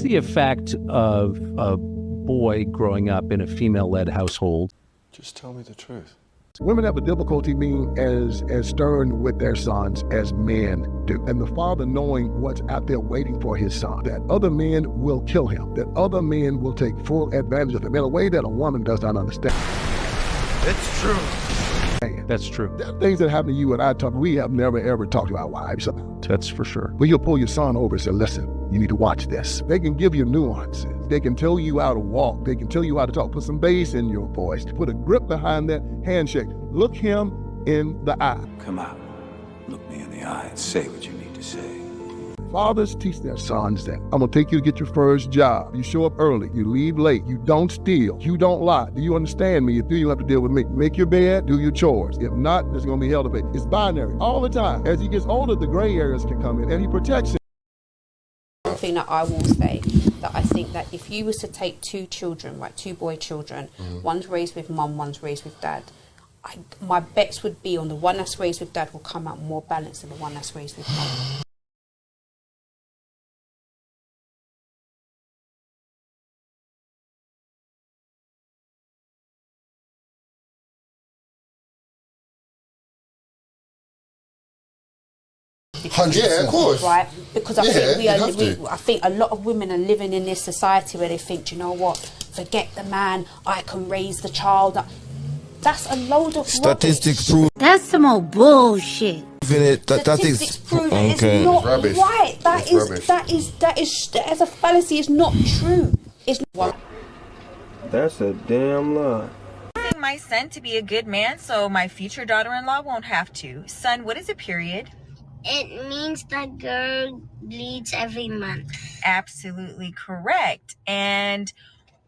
the effect of a boy growing up in a female-led household? Just tell me the truth. Women have a difficulty being as stern with their sons as men do. And the father knowing what's out there waiting for his son, that other men will kill him, that other men will take full advantage of him in a way that a woman does not understand. It's true. That's true. There are things that happen to you and I talk, we have never ever talked to our wives about. That's for sure. But you'll pull your son over and say, listen, you need to watch this. They can give you nuances. They can tell you how to walk. They can tell you how to talk. Put some bass in your voice. Put a grip behind that handshake. Look him in the eye. Come out. Look me in the eye and say what you need to say. Fathers teach their sons that. I'm gonna take you to get your first job. You show up early, you leave late, you don't steal, you don't lie. Do you understand me? If you have to deal with me, make your bed, do your chores. If not, there's gonna be hell to pay. It's binary all the time. As he gets older, the gray areas can come in and he protects him. One thing that I will say, that I think that if you was to take two children, right, two boy children, one's raised with mum, one's raised with dad, my bets would be on the one that's raised with dad will come out more balanced than the one that's raised with mum. Yeah, of course. Right, because I think I think a lot of women are living in this society where they think, you know what, forget the man, I can raise the child. That's a load of statistics rubbish. prove. That's some old bullshit. Statistics prove it's not right. That is as a fallacy. It's not true. It's not. That's a damn lie. Raising my son to be a good man so my future daughter-in-law won't have to. Son, what is a period? It means that girl bleeds every month. Absolutely correct. And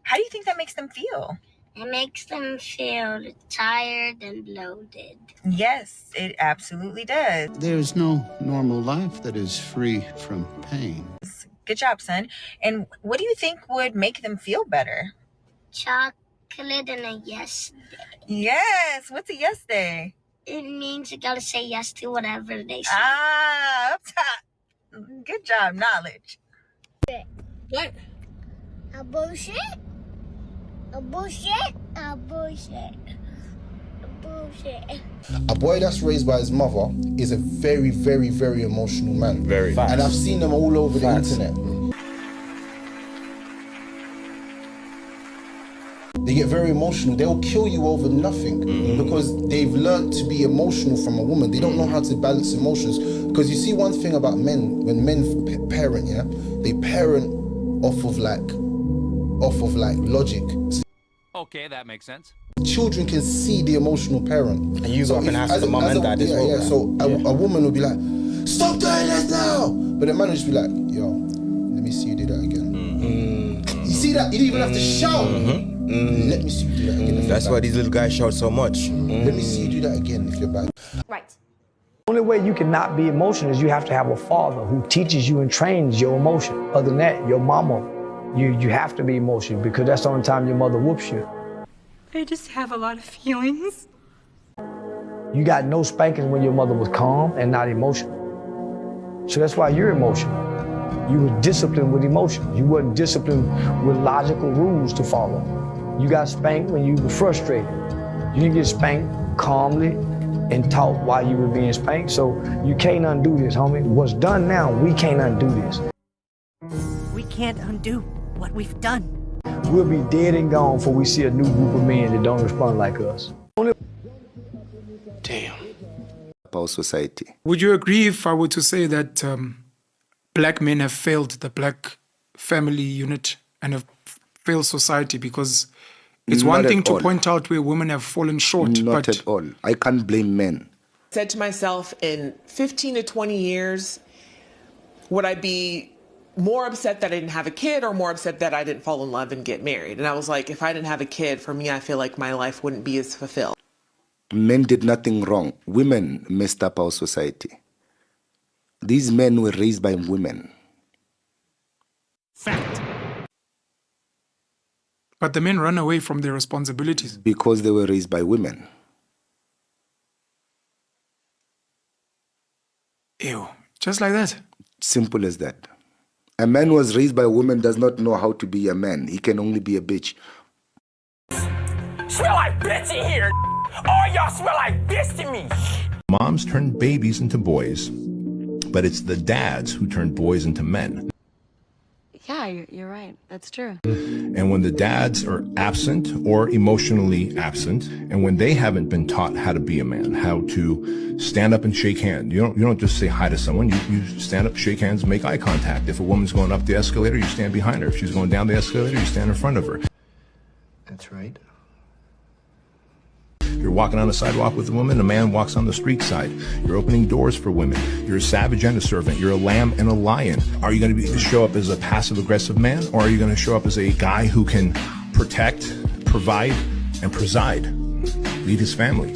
how do you think that makes them feel? It makes them feel tired and bloated. Yes, it absolutely does. There's no normal life that is free from pain. Good job, son. And what do you think would make them feel better? Chocolate and a yes day. Yes. What's a yes day? It means you gotta say yes to whatever they say. Ah, up top. Good job, knowledge. What? A bullshit? A bullshit? A bullshit. A bullshit. A boy that's raised by his mother is a very, very, very emotional man. Very. Facts. And I've seen them all over the internet. They get very emotional. They'll kill you over nothing because they've learned to be emotional from a woman. They don't know how to balance emotions. Because you see one thing about men, when men parent, yeah, they parent off of like logic. Okay, that makes sense. Children can see the emotional parent. And you go up and ask the mom and dad as well. Yeah, so a woman will be like, stop doing this now! But the man will just be like, yo, let me see you do that again. You see that? You didn't even have to shout. Let me see you do that again. That's why these little guys shout so much. Let me see you do that again if you're bad. Right. The only way you cannot be emotional is you have to have a father who teaches you and trains your emotion. Other than that, your mama, you have to be emotional because that's the only time your mother whoops you. I just have a lot of feelings. You got no spankings when your mother was calm and not emotional. So that's why you're emotional. You were disciplined with emotion. You weren't disciplined with logical rules to follow. You got spanked when you were frustrated. You didn't get spanked calmly and taught why you were being spanked. So you can't undo this, homie. What's done now, we can't undo this. We can't undo what we've done. We'll be dead and gone before we see a new group of men that don't respond like us. Damn. Our society. Would you agree if I were to say that black men have failed the black family unit and have failed society? Because it's one thing to point out where women have fallen short. Not at all. I can't blame men. I said to myself, in 15 to 20 years, would I be more upset that I didn't have a kid or more upset that I didn't fall in love and get married? And I was like, if I didn't have a kid, for me, I feel like my life wouldn't be as fulfilled. Men did nothing wrong. Women messed up our society. These men were raised by women. Fact. But the men run away from their responsibilities. Because they were raised by women. Ew. Just like that. Simple as that. A man was raised by a woman does not know how to be a man. He can only be a bitch. Smell like bitch in here. All y'all smell like bitch to me. Moms turn babies into boys, but it's the dads who turn boys into men. Yeah, you're right. That's true. And when the dads are absent or emotionally absent, and when they haven't been taught how to be a man, how to stand up and shake hands, you don't just say hi to someone. You stand up, shake hands, make eye contact. If a woman's going up the escalator, you stand behind her. If she's going down the escalator, you stand in front of her. That's right. You're walking on the sidewalk with a woman, a man walks on the street side. You're opening doors for women. You're a savage and a servant. You're a lamb and a lion. Are you going to show up as a passive-aggressive man, or are you going to show up as a guy who can protect, provide, and preside, lead his family?